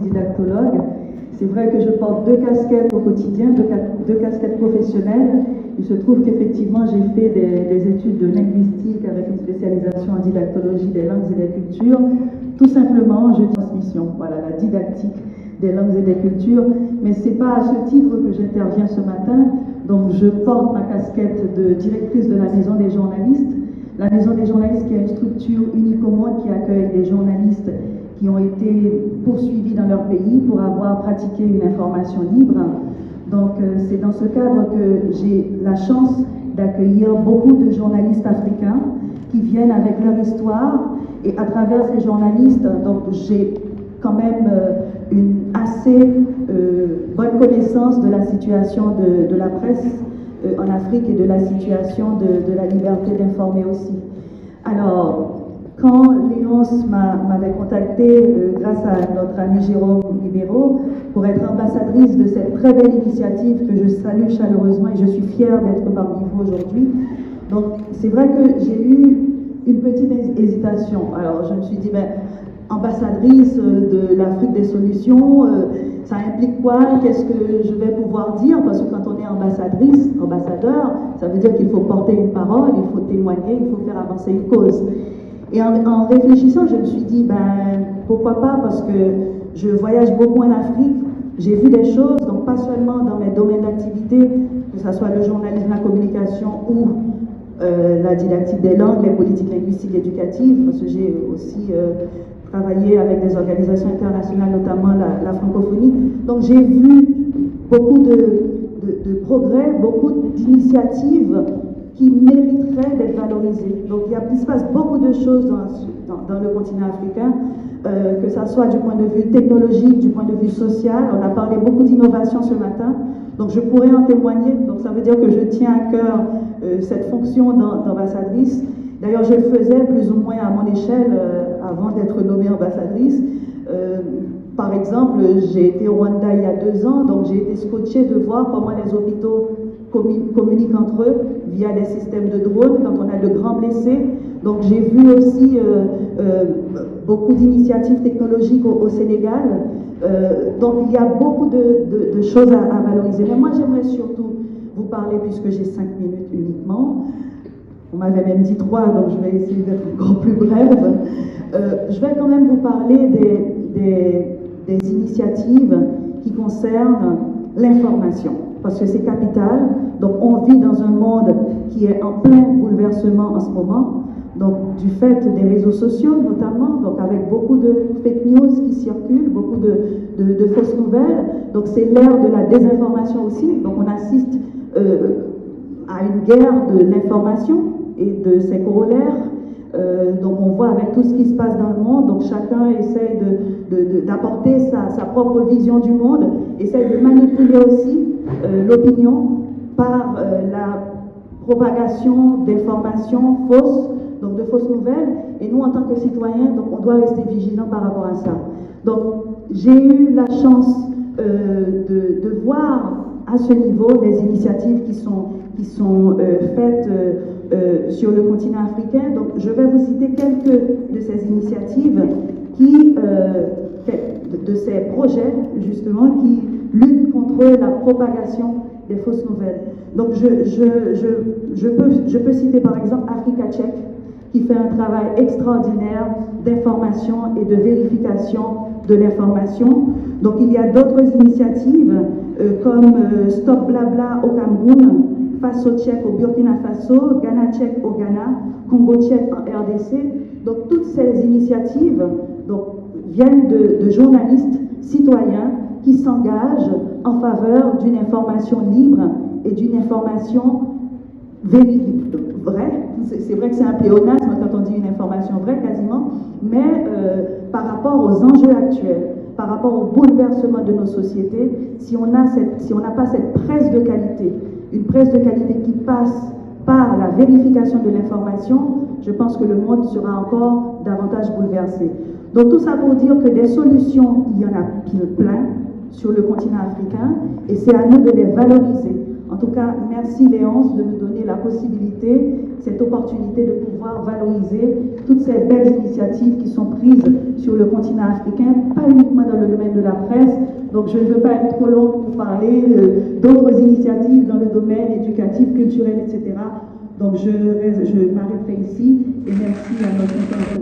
didactologue. C'est vrai que je porte deux casquettes au quotidien, deux casquettes professionnelles. Il se trouve qu'effectivement, j'ai fait des études de linguistique avec une spécialisation en didactologie des langues et des cultures. Tout simplement, je transmission, voilà, la didactique des langues et des cultures. Mais ce n'est pas à ce titre que j'interviens ce matin. Donc, je porte ma casquette de directrice de la Maison des journalistes. La Maison des journalistes qui est une structure unique au monde qui accueille des journalistes qui ont été poursuivis dans leur pays pour avoir pratiqué une information libre. Donc c'est dans ce cadre que j'ai la chance d'accueillir beaucoup de journalistes africains qui viennent avec leur histoire, et à travers ces journalistes, donc j'ai quand même une assez bonne connaissance de la situation de la presse en Afrique et de la situation de la liberté d'informer aussi. Alors, quand Léonce m'avait contacté grâce à notre ami Jérôme Libéraux pour être ambassadrice de cette très belle initiative que je salue chaleureusement et je suis fière d'être parmi vous aujourd'hui. Donc c'est vrai que j'ai eu une petite hésitation. Alors je me suis dit, ben, ambassadrice de l'Afrique des solutions, ça implique quoi? Qu'est-ce que je vais pouvoir dire? Parce que quand on est ambassadrice, ambassadeur, ça veut dire qu'il faut porter une parole, il faut témoigner, il faut faire avancer une cause. Et en réfléchissant, je me suis dit, ben, pourquoi pas, parce que je voyage beaucoup en Afrique, j'ai vu des choses, donc pas seulement dans mes domaines d'activité, que ce soit le journalisme, la communication ou la didactique des langues, les politiques linguistiques éducatives, parce que j'ai aussi travaillé avec des organisations internationales, notamment la francophonie. Donc j'ai vu beaucoup de progrès, beaucoup d'initiatives qui mériteraient d'être valorisées. Donc il se passe beaucoup de choses dans le continent africain, que ce soit du point de vue technologique, du point de vue social. On a parlé beaucoup d'innovation ce matin, donc je pourrais en témoigner. Donc ça veut dire que je tiens à cœur cette fonction d'ambassadrice. D'ailleurs, je le faisais plus ou moins à mon échelle avant d'être nommée ambassadrice. Par exemple, j'ai été au Rwanda il y a 2 ans, donc j'ai été scotchée de voir comment les hôpitaux communiquent entre eux via des systèmes de drones quand on a de grands blessés. Donc j'ai vu aussi beaucoup d'initiatives technologiques au Sénégal. Donc il y a beaucoup de choses à valoriser. Mais moi j'aimerais surtout vous parler, puisque j'ai 5 minutes uniquement. On m'avait même dit 3, donc je vais essayer d'être encore plus brève. Je vais quand même vous parler des initiatives qui concernent l'information, parce que c'est capital. Donc on vit dans un monde qui est en plein bouleversement en ce moment, donc du fait des réseaux sociaux notamment, donc avec beaucoup de fake news qui circulent, beaucoup de fausses nouvelles. Donc c'est l'ère de la désinformation aussi, donc on assiste à une guerre de l'information et de ses corollaires. Donc on voit avec tout ce qui se passe dans le monde, donc chacun essaie d'apporter sa propre vision du monde, essaie de manipuler aussi l'opinion par la propagation d'informations fausses, donc de fausses nouvelles. Et nous, en tant que citoyens, donc on doit rester vigilants par rapport à ça. Donc j'ai eu la chance de voir à ce niveau les initiatives qui sont faites sur le continent africain. Donc je vais vous citer quelques de ces initiatives de ces projets justement qui luttent contre la propagation des fausses nouvelles. Donc je peux citer par exemple Africa Check, qui fait un travail extraordinaire d'information et de vérification de l'information. Donc il y a d'autres initiatives comme Stop Blabla au Cameroun, Faso Check au Burkina Faso, Ghana Check au Ghana, Congo Check en RDC. Donc toutes ces initiatives viennent de journalistes citoyens qui s'engagent en faveur d'une information libre et d'une information vraie. C'est vrai que c'est un pléonasme quand on dit une information vraie quasiment, mais par rapport aux enjeux actuels, par rapport au bouleversement de nos sociétés, si on n'a pas cette presse de qualité, une presse de qualité qui passe par la vérification de l'information, je pense que le monde sera encore davantage bouleversé. Donc tout ça pour dire que des solutions, il y en a plein sur le continent africain, et c'est à nous de les valoriser En tout cas, merci Léonce de me donner la possibilité, cette opportunité de pouvoir valoriser toutes ces belles initiatives qui sont prises sur le continent africain, pas uniquement dans le domaine de la presse. Donc je ne veux pas être trop longue pour parler d'autres initiatives dans le domaine éducatif, culturel, etc. Donc je m'arrêterai ici et merci à notre intervention.